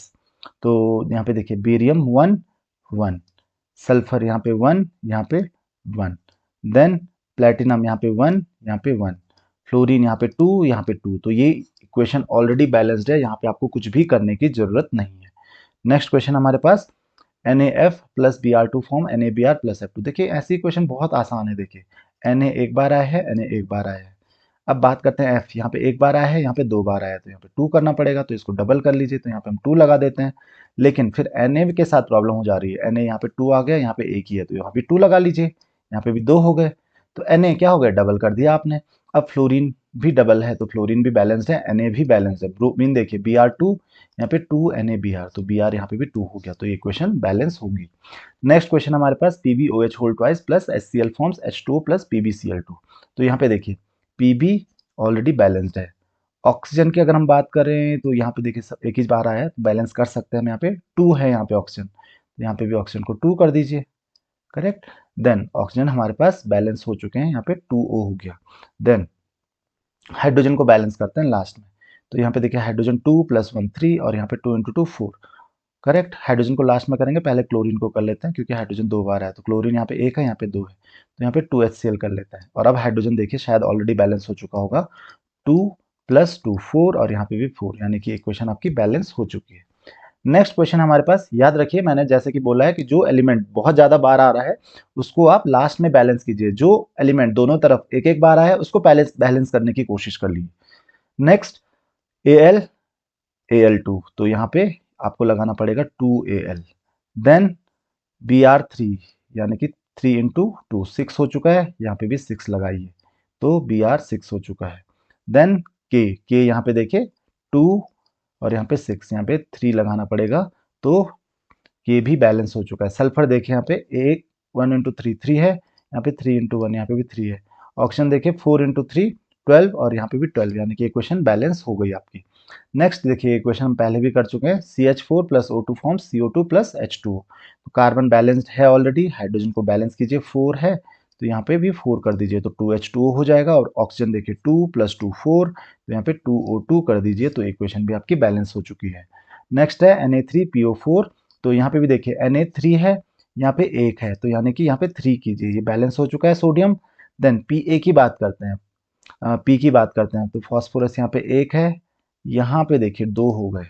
तो यहाँ पे देखिए बेरियम 1 सल्फर यहाँ पे 1, यहाँ पे 1, देन प्लेटिनम यहाँ पे 1, यहाँ पे 1, फ्लोरीन यहाँ पे 2, यहाँ पे 2, तो ये इक्वेशन ऑलरेडी बैलेंस्ड है, यहाँ पे आपको कुछ भी करने की जरूरत नहीं है। नेक्स्ट क्वेश्चन हमारे पास NaF plus Br2 form NaBr plus F2। देखिए ऐसी इक्वेशन बहुत आसान है। देखिए Na एक बार आया है, Na एक बार आया है। अब बात करते हैं F, यहाँ पे एक बार आया है, यहाँ पे 2 बार आया है, तो यहाँ पे 2 करना पड़ेगा, तो इसको डबल कर लीजिए। तो यहाँ पे हम 2 लगा देते हैं, लेकिन फिर Na के साथ प्रॉब्लम हो जा रही है। Na यहाँ पे 2 आ गया, यहाँ पे एक ही है, तो यहाँ पे 2 लगा लीजिए, यहाँ पे भी 2 हो गए। तो Na क्या हो गया, डबल कर दिया आपने। अब फ्लोरीन भी डबल है तो फ्लोरीन भी बैलेंस्ड है, Na भी बैलेंस्ड है। ब्रोमीन देखिए Br2, यहाँ पे 2NaBr, तो Br यहाँ पे भी 2 हो गया, तो ये इक्वेशन बैलेंस होगी। नेक्स्ट क्वेश्चन हमारे पास PbOH whole twice plus HCl forms H2O plus PbCl2। तो यहाँ पे देखिए Pb ऑलरेडी बैलेंस्ड है। ऑक्सीजन की अगर हम बात करें तो यहाँ पे देखिए एक ही बार आया है, बैलेंस कर सकते हैं हम। यहाँ पे 2 है यहाँ पे ऑक्सीजन, तो यहाँ पे भी ऑक्सीजन को 2 कर दीजिए, करेक्ट। देन ऑक्सीजन हमारे पास बैलेंस हो चुके हैं, यहाँ पे 2O हो गया। देन हाइड्रोजन को बैलेंस करते हैं लास्ट में। तो यहाँ पे देखिए हाइड्रोजन 2 + 1 3 और यहाँ पे 2 × 2 4, करेक्ट। हाइड्रोजन को लास्ट में करेंगे, पहले क्लोरीन को कर लेते हैं क्योंकि हाइड्रोजन 2 बार है, तो क्लोरीन यहाँ पे 1 है, यहाँ पे 2 है, तो यहाँ पे 2HCl कर लेते हैं। और अब हाइड्रोजन देखिए शायद ऑलरेडी बैलेंस हो चुका होगा, 2 + 2 4 और यहाँ पे भी 4, यानी कि इक्वेशन आपकी बैलेंस हो चुकी है। नेक्स्ट क्वेश्चन हमारे पास, याद रखिए मैंने जैसे कि बोला है कि जो एलिमेंट बहुत ज्यादा बार आ रहा है उसको आप लास्ट में बैलेंस कीजिए, जो एलिमेंट दोनों तरफ एक एक बार आया है उसको पहले बैलेंस करने की कोशिश कर लीजिए। नेक्स्ट Al Al2, तो यहाँ पे आपको लगाना पड़ेगा 2Al। देन Br3, यानी कि 3 × 2 6 हो चुका है, यहाँ पे भी 6 लगाइए, तो Br6 हो चुका है। देन K यहाँ पे देखिए 2 और यहाँ पे 6, यहाँ पे 3 लगाना पड़ेगा, तो K भी बैलेंस हो चुका है। सल्फर देखिए यहाँ पे 1 × 3 3 है, यहाँ पे 3 × 1 यहाँ पे भी 3 है। ऑक्सीजन देखिए 4 × 3 12 और यहाँ पे भी 12, यानी कि इक्वेशन बैलेंस हो गई आपकी। नेक्स्ट देखिए इक्वेशन हम पहले भी कर चुके हैं, CH4 + O2 forms CO2 + H2O। तो कार्बन बैलेंस्ड है ऑलरेडी, हाइड्रोजन को बैलेंस कीजिए, 4 है तो यहाँ पे भी 4 कर दीजिए, तो 2H2O हो जाएगा। और ऑक्सीजन देखिए 2 + 2 4, तो यहाँ पे 2O2 कर दीजिए, तो इक्वेशन भी आपकी बैलेंस हो चुकी है। नेक्स्ट है Na3PO4, तो यहाँ पे भी देखिए Na3 है, यहाँ पे 1 है, तो यानी कि यहाँ पे 3 कीजिए, ये बैलेंस हो चुका है सोडियम। देन Pa की बात करते हैं, पी की बात करते हैं, तो फॉस्फोरस यहाँ पे 1 है, यहाँ पे देखिए 2 हो गए।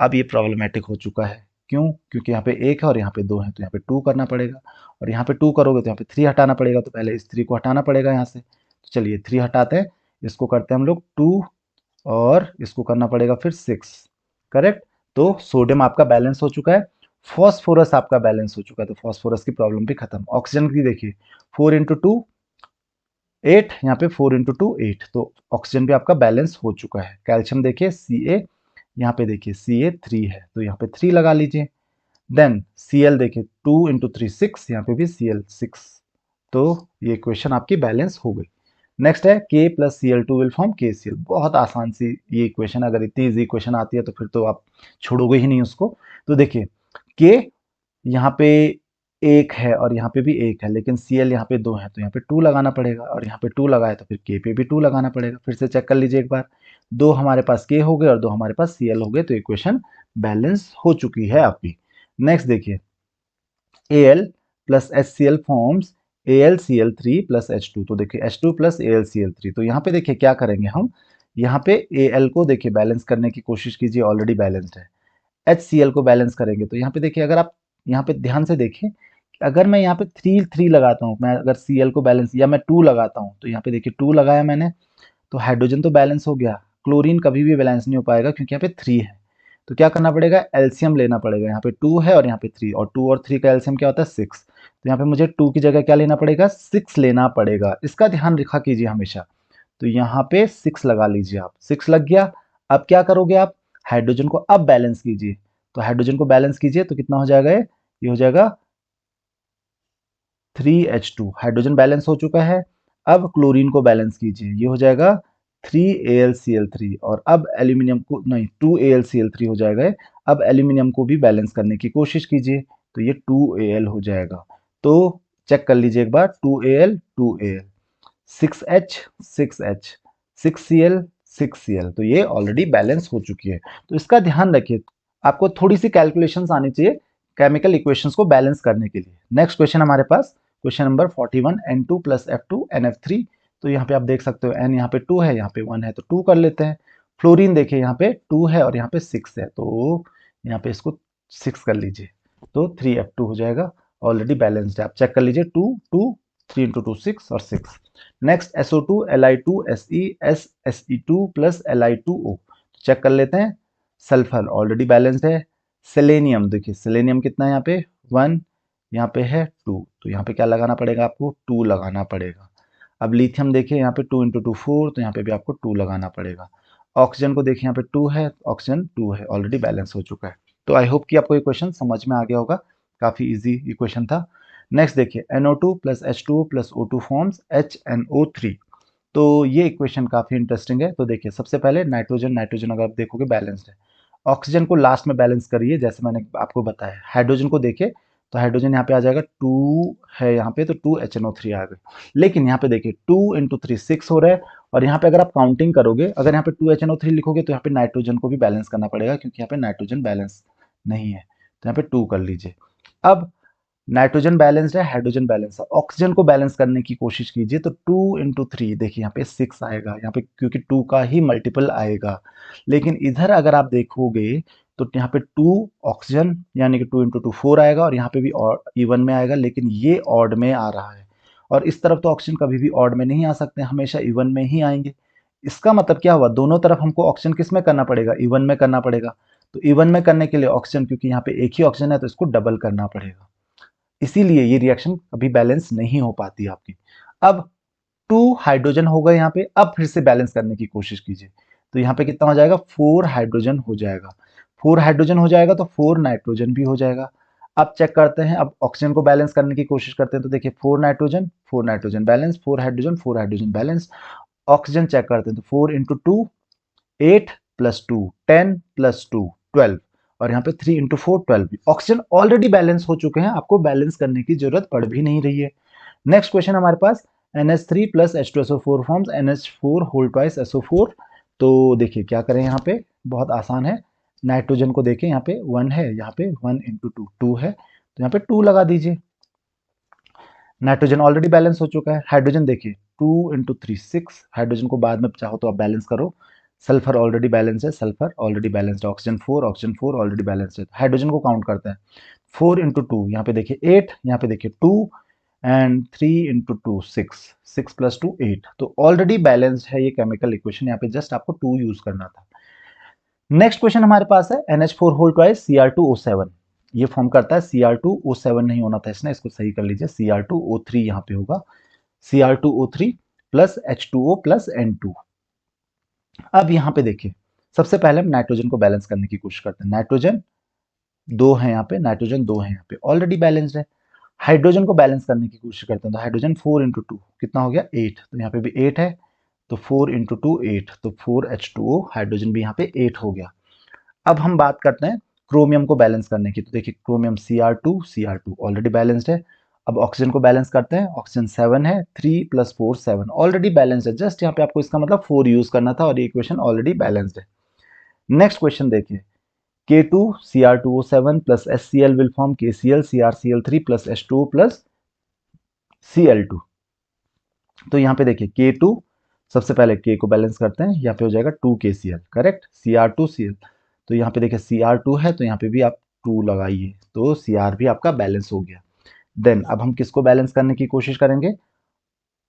अब ये प्रॉब्लमेटिक हो चुका है, क्यों? क्योंकि यहाँ पे 1 है और यहाँ पे 2 है, तो यहाँ पे 2 करना पड़ेगा, और यहाँ पे 2 करोगे तो यहाँ पे 3 हटाना पड़ेगा, तो पहले इस 3 को हटाना पड़ेगा यहाँ से। तो चलिए 3 हटाते हैं, इसको करते हैं हम लोग 2 और इसको करना पड़ेगा फिर 6, करेक्ट। तो सोडियम आपका बैलेंस हो चुका है, फॉस्फोरस आपका बैलेंस हो चुका है, तो फॉस्फोरस की प्रॉब्लम भी खत्म। ऑक्सीजन की देखिए 4 × 2 8, यहाँ पे 4 × 2 8, तो ऑक्सीजन भी आपका बैलेंस हो चुका है। कैल्शियम देखिए Ca, यहाँ पे देखिए Ca3 है, तो यहाँ पे 3 लगा लीजिए। देन Cl देखिए 2 × 3 6, यहाँ पे भी Cl6, तो ये इक्वेशन आपकी बैलेंस हो गई। नेक्स्ट है K + Cl2 will form KCl। बहुत आसान सी ये इक्वेशन, अगर इतनी इजी इक्वेशन आती है तो फिर तो आप छोड़ोगे ही नहीं उसको। तो देखिए K यहाँ पे 1 है और यहाँ पे भी 1 है, लेकिन Cl यहाँ पे 2 है, तो यहाँ पे 2 लगाना पड़ेगा, और यहाँ पे 2 लगाए तो फिर K पे भी 2 लगाना पड़ेगा। फिर से चेक कर लीजिए एक बार, 2 हमारे पास K हो गए और 2 हमारे पास Cl हो गए, तो इक्वेशन बैलेंस हो चुकी है आपकी। नेक्स्ट देखिए Al + HCl forms AlCl3 + H2, तो देखिए H2 + AlCl3, तो यहाँ पे देखिए क्या करेंगे हम, यहाँ पे Al को देखिए बैलेंस करने की कोशिश कीजिए, ऑलरेडी बैलेंस्ड है। HCl को बैलेंस करेंगे, तो यहाँ पे देखिए अगर आप यहाँ पे ध्यान से देखें, अगर मैं यहाँ पे 3 3 लगाता हूँ, मैं अगर Cl को बैलेंस, या मैं 2 लगाता हूँ, तो यहाँ पे देखिए 2 लगाया मैंने, तो हाइड्रोजन तो बैलेंस हो गया, क्लोरीन कभी भी बैलेंस नहीं हो पाएगा क्योंकि यहाँ पे 3 है। तो क्या करना पड़ेगा, एलसीएम लेना पड़ेगा। यहाँ पे 2 है और यहाँ पे 3, और 2 और 3 का एलसीएम क्या होता है 6, तो यहाँ पे मुझे 2 की जगह क्या लेना पड़ेगा, 6 लेना पड़ेगा। इसका ध्यान रखा कीजिए हमेशा। तो यहाँ पे 6 लगा लीजिए आप, 6 लग गया। अब क्या करोगे आप, हाइड्रोजन को अब बैलेंस कीजिए, तो हाइड्रोजन को बैलेंस कीजिए तो कितना हो जाएगा, ये हो जाएगा 3H2, हाइड्रोजन बैलेंस हो चुका है। अब क्लोरीन को बैलेंस कीजिए, ये हो जाएगा 3AlCl3, और अब एल्यूमिनियम को नहीं, 2AlCl3 हो जाएगा। अब एल्यूमिनियम को भी बैलेंस करने की कोशिश कीजिए, तो ये 2Al हो जाएगा। तो चेक कर लीजिए एक बार, 2Al 2Al, 6H 6H, 6Cl 6Cl, तो ये ऑलरेडी बैलेंस हो चुकी है। तो इसका ध्यान रखिए, आपको थोड़ी सी कैलकुलेशंस आनी चाहिए केमिकल इक्वेशंस को बैलेंस करने के लिए। नेक्स्ट क्वेश्चन हमारे पास, question number 41, N2 + F2 NF3। तो यहाँ पे आप देख सकते हो N यहाँ पे 2 है, यहाँ पे 1 है, तो 2 कर लेते हैं। फ्लोरीन देखिए यहाँ पे 2 है और यहाँ पे 6 है, तो यहाँ पे इसको 6 कर लीजिए, तो 3F2 हो जाएगा, ऑलरेडी बैलेंस्ड है। आप चेक कर लीजिए, 2 2 3 × 2 6 और 6। Next SO2 Li2 Se S Se2 + Li2O, check कर लेते हैं। सल्फर ऑलरेडी बैलेंस्ड है। सेलेनियम देखिए, सेलेनियम कितना है यहाँ पे 1, यहाँ पे है 2, तो यहाँ पे क्या लगाना पड़ेगा आपको, 2 लगाना पड़ेगा। अब लिथियम देखिए यहाँ पे 2 इंटू 2 4, तो यहाँ पे भी आपको 2 लगाना पड़ेगा। ऑक्सीजन को देखिए यहाँ पे 2 है, ऑक्सीजन 2 है, ऑलरेडी बैलेंस हो चुका है। तो आई होप कि आपको ये क्वेश्चन समझ में आ गया होगा, काफ़ी इजी इक्वेशन था। नेक्स्ट देखिए NO2 plus H2O plus O2 forms HNO3। तो ये इक्वेशन काफ़ी इंटरेस्टिंग है। तो देखिए सबसे पहले नाइट्रोजन नाइट्रोजन अगर आप देखोगे बैलेंस्ड है। ऑक्सीजन को लास्ट में बैलेंस करिए, जैसे मैंने आपको बताया। हाइड्रोजन को देखिए तो हाइड्रोजन यहाँ पे आ जाएगा 2 है यहाँ पे, तो 2 HNO3 आ गए। लेकिन यहाँ पे देखिए 2 इंटू 3 6 हो रहा है, और यहाँ पे अगर आप काउंटिंग करोगे, अगर यहाँ पे 2 HNO3 लिखोगे तो यहाँ पे नाइट्रोजन को भी बैलेंस करना पड़ेगा, क्योंकि यहाँ पे नाइट्रोजन बैलेंस नहीं है, तो यहाँ पे 2 कर लीजिए। अब नाइट्रोजन बैलेंस्ड है, हाइड्रोजन बैलेंस है, ऑक्सीजन को बैलेंस करने की कोशिश कीजिए, तो 2 इंटू 3 देखिए यहाँ पे 6 आएगा, यहाँ पे क्योंकि 2 का ही मल्टीपल आएगा। लेकिन इधर अगर आप देखोगे तो यहाँ पे 2 ऑक्सीजन यानी कि 2 इंटू 2 4 आएगा, और यहाँ पे भी इवन में आएगा, लेकिन ये ऑड में आ रहा है। और इस तरफ तो ऑक्सीजन कभी भी ऑड में नहीं आ सकते, हमेशा इवन में ही आएंगे। इसका मतलब क्या हुआ, दोनों तरफ हमको ऑक्सीजन किस में करना पड़ेगा, इवन में करना पड़ेगा। तो इवन में करने के लिए ऑक्सीजन, क्योंकि यहाँ पे एक ही ऑक्सीजन है, तो इसको डबल करना पड़ेगा, इसीलिए ये रिएक्शन कभी बैलेंस नहीं हो पाती आपकी। अब 2 हाइड्रोजन हो गए यहाँ पे, अब फिर से बैलेंस करने की कोशिश कीजिए, तो यहाँ पे कितना हो जाएगा, 4 हाइड्रोजन हो जाएगा। 4 हाइड्रोजन हो जाएगा तो 4 नाइट्रोजन भी हो जाएगा। अब चेक करते हैं, अब ऑक्सीजन को बैलेंस करने की कोशिश करते हैं, तो देखिए 4 nitrogen balance, 4 hydrogen balance. Oxygen check करते हैं, तो 4 इंटू 2 8 प्लस 2 10 प्लस 2 12, और यहाँ पे 3 इंटू 4 12। ऑक्सीजन ऑलरेडी बैलेंस हो चुके हैं, आपको बैलेंस करने की जरूरत पड़ भी नहीं रही है। नेक्स्ट क्वेश्चन हमारे पास NH3 plus H2SO4 forms NH4 whole twice SO4। तो देखिए क्या करें, यहाँ पे बहुत आसान है। नाइट्रोजन को देखें, यहाँ पे 1 है, यहाँ पे 1 इंटू 2 2 है, तो यहाँ पे 2 लगा दीजिए। नाइट्रोजन ऑलरेडी बैलेंस हो चुका है। हाइड्रोजन देखिए 2 इंटू 3 6, हाइड्रोजन को बाद में चाहो तो आप बैलेंस करो। सल्फर ऑलरेडी बैलेंस है, सल्फर ऑलरेडी बैलेंस्ड है। ऑक्सीजन 4 ऑलरेडी बैलेंस्ड है। हाइड्रोजन को काउंट करते हैं, 4 इंटू 2 यहाँ पे देखिए 8, यहाँ पे देखिए 2, एंड 3 इंटू 2 6, 6 प्लस 2 8, तो ऑलरेडी बैलेंस्ड है ये केमिकल इक्वेशन, यहाँ पे जस्ट आपको 2 यूज करना था। नेक्स्ट क्वेश्चन हमारे पास है NH4 होल ट्वाइस Cr2O7। ये फॉर्म करता है Cr2O7, नहीं होना था इसने, इसको सही कर लीजिए, Cr2O3 यहाँ पे होगा, Cr2O3 plus H2O plus N2। अब यहाँ पे देखिए सबसे पहले हम नाइट्रोजन को बैलेंस करने की कोशिश करते हैं। नाइट्रोजन 2 है यहाँ पे, नाइट्रोजन 2 है यहाँ पे, ऑलरेडी बैलेंस्ड है। हाइड्रोजन को बैलेंस करने की कोशिश करते हैं, तो हाइड्रोजन 4 इंटू 2 कितना हो गया 8, तो यहाँ पे भी 8 है, तो 4 इंटू 2 8, तो 4H2O, हाइड्रोजन भी यहाँ पे 8 हो गया। अब हम बात करते हैं क्रोमियम को बैलेंस करने की, तो देखिए क्रोमियम Cr2 ऑलरेडी बैलेंस्ड है। अब ऑक्सीजन को बैलेंस करते हैं, ऑक्सीजन 7 है, 3 प्लस 4 7, ऑलरेडी बैलेंस्ड है। जस्ट यहाँ पे आपको इसका मतलब 4 यूज करना था, और ये इक्वेशन ऑलरेडी बैलेंस्ड है। नेक्स्ट क्वेश्चन देखिए, K2 Cr2O7 plus HCl will form KCl CrCl3 plus H2O plus Cl2। तो यहाँ पे देखिए K2, सबसे पहले K को बैलेंस करते हैं, यहाँ पे हो जाएगा 2KCl, करेक्ट, Cr2Cl। तो यहाँ पे देखिए Cr2 है, तो यहाँ पे भी आप 2 लगाइए, तो Cr भी आपका बैलेंस हो गया। देन अब हम किसको बैलेंस करने की कोशिश करेंगे,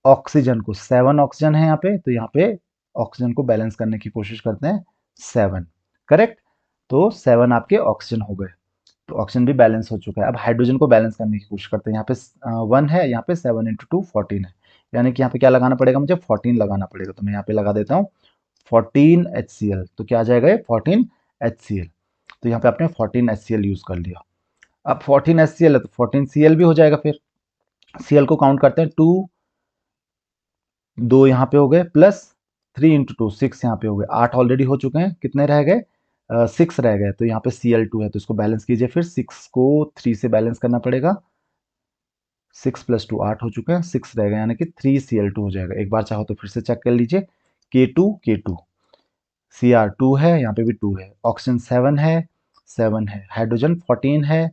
ऑक्सीजन को। 7 ऑक्सीजन है यहाँ पे, तो यहाँ पे ऑक्सीजन को बैलेंस करने की कोशिश करते हैं, 7, करेक्ट। तो 7 आपके ऑक्सीजन हो गए, तो ऑक्सीजन भी बैलेंस हो चुका है। अब हाइड्रोजन को बैलेंस करने की कोशिश करते हैं, यहाँ पे 1 है, यहाँ पे 7 इंटू 2 14 है, यानी कि यहाँ पे क्या लगाना पड़ेगा, मुझे 14 लगाना पड़ेगा, तो मैं यहाँ पे लगा देता हूँ 14 HCl। तो क्या आ जाएगा ये 14 HCl, तो यहाँ पे आपने 14 HCl यूज कर लिया। अब 14 HCl है तो 14 Cl भी हो जाएगा। फिर Cl को काउंट करते हैं, 2 2 यहाँ पे हो गए, प्लस 3 इंटू 2 6 यहाँ पे हो गए, 8 ऑलरेडी हो चुके हैं, कितने रह गए 6 रह गए, तो यहाँ पे Cl2 है, तो इसको बैलेंस कीजिए। फिर 6 को 3 से बैलेंस करना पड़ेगा, 6 प्लस 2 8 हो चुके हैं, 6 रह गए, यानी कि 3Cl2 हो जाएगा। एक बार चाहो तो फिर से चेक कर लीजिए, K2 Cr2 है, यहाँ पे भी 2 है, ऑक्सीजन 7 है, 7 है, हाइड्रोजन 14 है,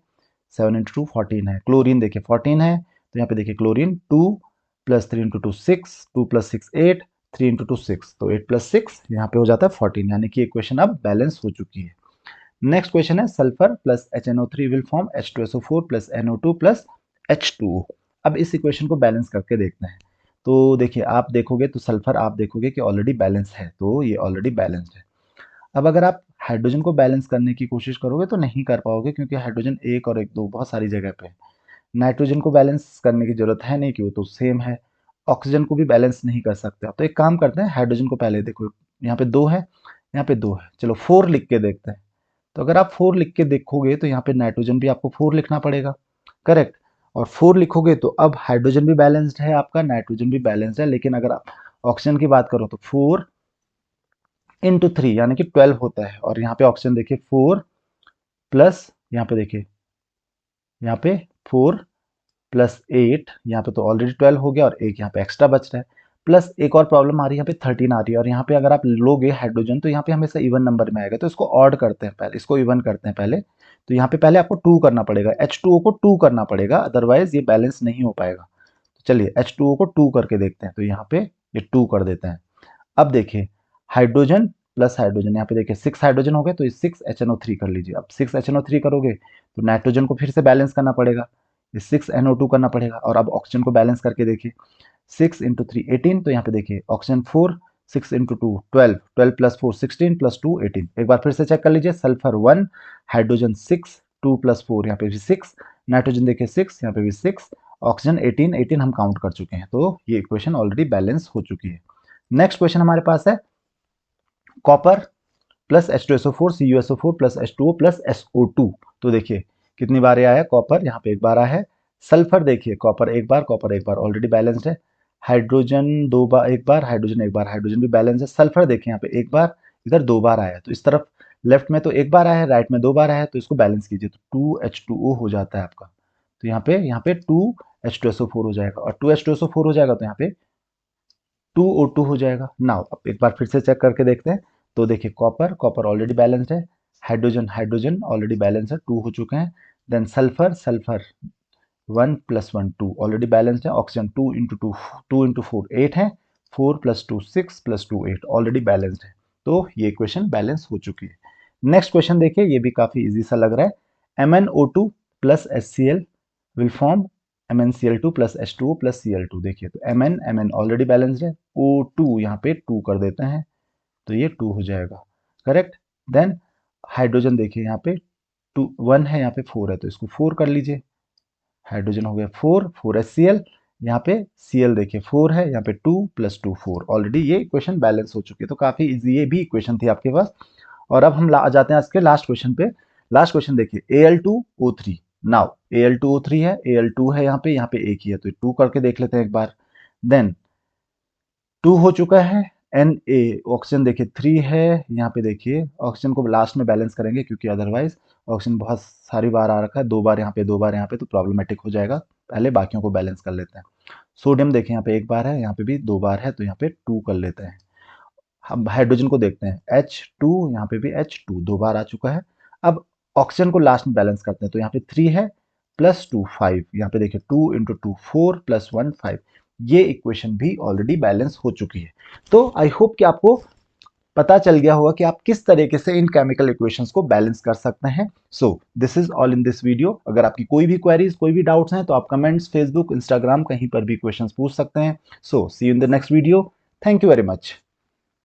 7 इंटू 2 14 है, क्लोरीन देखिए 14 है, तो यहाँ पे देखिए chlorine 2 plus 3 into 2 6, 2 plus 6 8, 3 into 2 6, तो 8 प्लस 6 यहाँ पे हो जाता है 14, यानी कि इक्वेशन अब बैलेंस हो चुकी है। नेक्स्ट क्वेश्चन है sulphur plus HNO3 will form H2SO4 plus NO2 plus H2O। अब इस इक्वेशन को बैलेंस करके देखते हैं। तो देखिए आप देखोगे तो सल्फर आप देखोगे कि ऑलरेडी बैलेंस है, तो ये ऑलरेडी बैलेंस्ड है। अब अगर आप हाइड्रोजन को बैलेंस करने की कोशिश करोगे तो नहीं कर पाओगे, क्योंकि हाइड्रोजन 1 और 1 2 बहुत सारी जगह पे है। नाइट्रोजन को बैलेंस करने की जरूरत है नहीं, क्यों, तो सेम है। ऑक्सीजन को भी बैलेंस नहीं कर सकते आप। तो एक काम करते हैं, हाइड्रोजन को पहले देखो, यहाँ पे 2 है, यहाँ पे 2 है, चलो 4 लिख के देखते हैं। तो अगर आप 4 लिख के देखोगे तो यहाँ पे नाइट्रोजन भी आपको 4 लिखना पड़ेगा, करेक्ट। और 4 लिखोगे तो अब हाइड्रोजन भी बैलेंस्ड है आपका, नाइट्रोजन भी बैलेंस्ड है, लेकिन अगर आप ऑक्सीजन की बात करो तो 4 इंटू 3 यानी कि 12 होता है। और यहाँ पे ऑक्सीजन देखिए 4 प्लस, यहाँ पे देखिए, यहाँ पे 4 प्लस 8, यहाँ पे तो ऑलरेडी 12 हो गया और एक यहाँ पे एक्स्ट्रा बच रहा है। प्लस एक और प्रॉब्लम आ रही है, यहाँ पे 13 आ रही है। और यहाँ पे अगर आप लोगे हाइड्रोजन तो यहाँ पे हमेशा इवन नंबर में आएगा, तो इसको ऑड करते हैं पहले, इसको इवन करते हैं पहले। तो यहाँ पे पहले आपको 2 करना पड़ेगा, H2O को 2 करना पड़ेगा, अदरवाइज ये बैलेंस नहीं हो पाएगा। तो चलिए H2O को 2 करके देखते हैं, तो यहाँ पे ये 2 कर देते हैं। अब देखिए हाइड्रोजन प्लस हाइड्रोजन, यहाँ पे देखिए 6 हाइड्रोजन हो गए, तो 6 HNO3 कर लीजिए। अब 6 HNO3 करोगे तो नाइट्रोजन को फिर से बैलेंस करना पड़ेगा, 6 NO2 करना पड़ेगा। और अब ऑक्सीजन को बैलेंस करके देखिए, 6 इंटू 3 18, तो यहाँ पे देखिए ऑक्सीजन 4, 6 इंटू 2 12, 12 प्लस 4 16 प्लस 2 18। एक बार फिर से चेक कर लीजिए, सल्फर 1, हाइड्रोजन 6, 2 प्लस 4 यहाँ पे भी 6, नाइट्रोजन देखिए 6, यहाँ पे भी 6, ऑक्सीजन 18, 18 हम काउंट कर चुके हैं। तो ये इक्वेशन ऑलरेडी बैलेंस हो चुकी है। नेक्स्ट क्वेश्चन हमारे पास है copper plus H2SO4 CuSO4 plus H2O plus SO2। तो देखिए कितनी बार ये आया, कॉपर यहाँ पे एक बार आया है, सल्फर देखिए कॉपर एक बार, कॉपर एक बार ऑलरेडी बैलेंस्ड है, हाइड्रोजन 2 बार, एक बार हाइड्रोजन एक बार, हाइड्रोजन भी बैलेंस है, सल्फर देखिए यहाँ पे एक बार, इधर 2 बार आया। तो इस तरफ लेफ्ट में तो एक बार आया है, राइट में 2 बार आया है, तो इसको बैलेंस कीजिए तो 2H2O हो जाता है आपका। तो यहाँ पे 2H2SO4 हो जाएगा, और 2H2SO4 हो जाएगा तो यहाँ पे 2O2 हो जाएगा। नाउ अब एक बार फिर से चेक करके देखते हैं। तो देखिए कॉपर, कॉपर ऑलरेडी बैलेंस्ड है, हाइड्रोजन, हाइड्रोजन ऑलरेडी बैलेंस है, 2 हो चुके हैं। Then sulphur, sulphur 1 plus 1 2 already balanced है, ऑक्सीजन 2 इंटू 2 2 इंटू 4 8 है, 4 प्लस 2 6 प्लस 2 8 ऑलरेडी बैलेंस्ड है। तो ये इक्वेशन बैलेंस हो चुकी है। नेक्स्ट क्वेश्चन देखिए, ये भी काफी इजी सा लग रहा है। MnO2 plus HCl will form MnCl2 plus H2O plus Cl2। देखिए तो Mn ऑलरेडी बैलेंस्ड है, O2 यहाँ पे 2 कर देते हैं, तो ये 2 हो जाएगा, करेक्ट। देन हाइड्रोजन देखिए यहाँ पे 2 1 है, यहाँ पे 4 है, तो इसको 4 कर लीजिए, हाइड्रोजन हो गया 4 HCl, यहाँ पे Cl देखिए 4 है, यहाँ पे 2 प्लस 2 4, ऑलरेडी ये इक्वेशन बैलेंस हो चुकी है। तो काफी इजी ये भी इक्वेशन थी आपके पास। और अब हम आ जाते हैं आज के लास्ट क्वेश्चन पे। लास्ट क्वेश्चन देखिए Al2O3। नाउ Al2O3 है, Al2 है, यहाँ पे एक ही है, तो 2 करके देख लेते हैं एक बार। देन 2 हो चुका है, Na ऑक्सीजन देखिए 3 है, यहाँ पे देखिए ऑक्सीजन को लास्ट में बैलेंस करेंगे, क्योंकि अदरवाइज ऑक्सीजन बहुत सारी बार आ रखा है, 2 बार यहाँ पे 2 बार यहाँ पे, तो प्रॉब्लमेटिक हो जाएगा। पहले बाकियों को बैलेंस कर लेते हैं। सोडियम देखिए यहाँ पे एक बार है, यहाँ पे भी 2 बार है, तो यहाँ पे 2 कर लेते हैं। हम हाइड्रोजन को देखते हैं, H2, यहाँ पे भी H2 2 बार आ चुका है। अब ऑक्सीजन को लास्ट में बैलेंस करते हैं, तो यहाँ पे 3 है प्लस 2 5, यहाँ पे देखिए 2 इंटू 2 4 प्लस 1 5, ये इक्वेशन भी ऑलरेडी बैलेंस हो चुकी है। तो आई होप कि आपको पता चल गया होगा कि आप किस तरीके से इन केमिकल इक्वेशंस को बैलेंस कर सकते हैं। So this is all in this video. अगर आपकी कोई भी क्वेरीज, कोई भी डाउट्स हैं, तो आप कमेंट्स, फेसबुक, इंस्टाग्राम कहीं पर भी क्वेश्चंस पूछ सकते हैं। So see you in the next video. Thank you very much.